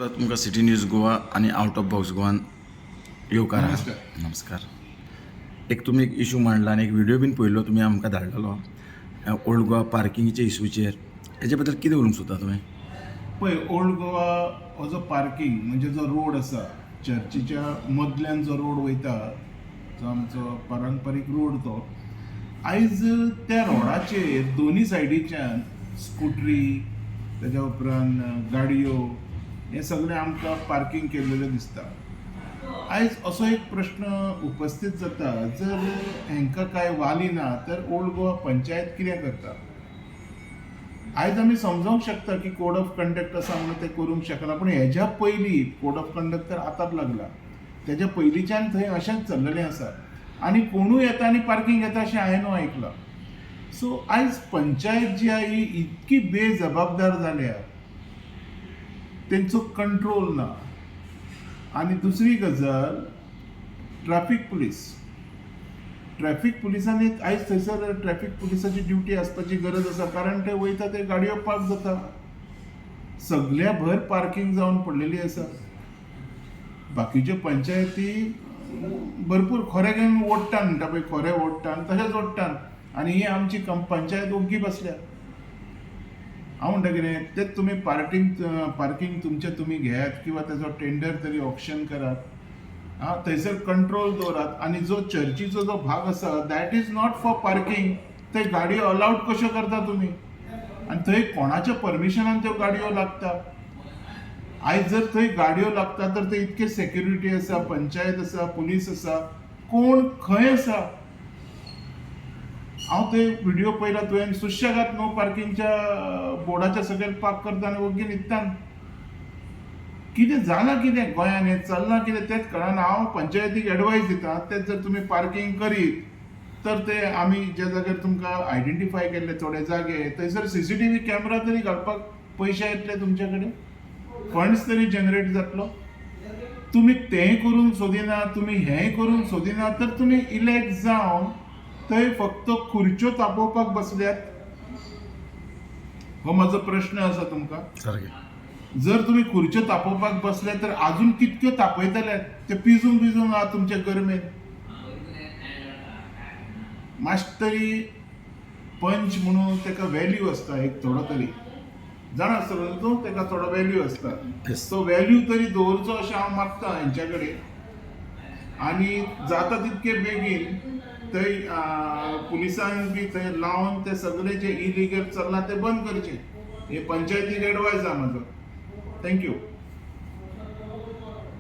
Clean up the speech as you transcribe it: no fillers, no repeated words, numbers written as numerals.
तुमकां city news Goa आणि out of box गोवान येवकार. नमस्कार. तुम्ही एक इशू मांडला आणि एक व्हिडिओ बीन पळयलो तुमी आमकां धाडलेलो ओल्ड गोवा पार्किंगच्या इशूचेर. हेजे बद्दल कितें उलोवंक सोदता तुमी? पळय, ओल्ड गोवा हो जो पार्किंग म्हणजे जो रोड आसा, चर्चीच्या मदल्यान जो रोड वयता, जो आमचो पारंपारीक रोड, तो आयज त्या रोडाचेर दोनी सायडीच्यान स्कुटरी, तेज्या उपरांत गाडयो, हे सगळे आमकां पार्किंग केल्लेले दिसता. आयज असो एक प्रश्न उपस्थित जाता, जर हांकां काय वाली ना तर ओल्ड गोवा पंचायत कितें करता? आयज आमी समजूंक शकता की कोड ऑफ कंडक्ट आसा म्हणून ते करूंक शकना, पूण हेज्या पयलीं कोड ऑफ कंडक्ट तर आतांच लागला. तेज्या पयलींच्यान थंय अशेंच चल्लेलें आसा आनी कोणूय येता आनी पार्किंग येता अशें हांवें आयकलां. सो आयज पंचायत जी आहा ही इतकी बेजबाबदार जाल्या, तेंचो कंट्रोल ना. आनी दुसरी गजाल, ट्रॅफिक पुलिसांनी आयज थंयसर ट्रॅफिक पुलिसाची ड्युटी आसपाची गरज आसा, कारण ते वयता ते गाडयो पार्क जाता. सगळ्या भर पार्किंग जावन पडलेली आसा. बाकीच्यो पंचायती भरपूर खोरे घेवन ओडटात म्हणटा पळय, खोरे ओडटात तशेंच ओडटात आनी ही आमची पंचायत ओग्गी बसल्या. हांव म्हणटा कितें, तेच तुमी पार्किंग तुमचें तुमी घेयात किंवा तेजो टेंडर तरी ऑप्शन करात. थंयसर कंट्रोल दवरात. आनी जो चर्चीचो जो भाग आसा that is not for parking. थंय गाडयो अलाउड कश्यो करता तुमी? आनी थंय कोणाच्या परमिशनान त्यो गाडयो लागता? आयज जर थंय गाडयो लागता तर थंय इतके सेक्युरिटी आसा, पंचायत आसा, पुलीस आसा, कोण खंय आसा? हांव ते व्हिडिओ पळयला, तुवें सुशेगाद नो पार्किंगच्या बोर्डाच्या सकयल पार्क करता आनी ओग्गी न्हिदता. कितें जालां कितें गोंयान, हें चल्लां कितें तेंच कळना. हांव पंचायतीक एडवायस दिता, तेच जर तुमी पार्किंग करीत तर ते आमी ज्या जाग्यार तुमकां आयडेंटिफाय केल्ले थोडे जागे, थंयसर CCTV कॅमेरा तरी घालपाक पयशे येतले तुमचे कडेन, फंड्स तरी जनरेट जातलो. तुमी तेंय करूंक सोदिना, तुमी हेंय करूंक सोदिना, तर तुमी इलेक्ट जावन थंय फक्त खुर्च्यो तापोवपाक बसल्यात. हो म्हजो प्रश्न आसा तुमकां. सारकें. जर तुमी खुर्च्यो तापोवपाक बसले तर अजून कितक्यो तापयतले? ते पिजून आहा तुमचे गरमेन. मातशें तरी पंच म्हणून तेका व्हॅल्यू आसता, एक थोडो तरी जाण आसतलो तूं, तेका थोडो व्हॅल्यू आसता. तो व्हॅल्यू तरी दवरचो अशें हांव मागता हेंच्या कडेन. आनी जाता तितके बेगीन थंय पुलिसांक बी थंय लावन ते सगळे जे इलिगल चल्ला ते बंद करचे. हे पंचायतीक एडवायस आहा म्हजो. थँक्यू.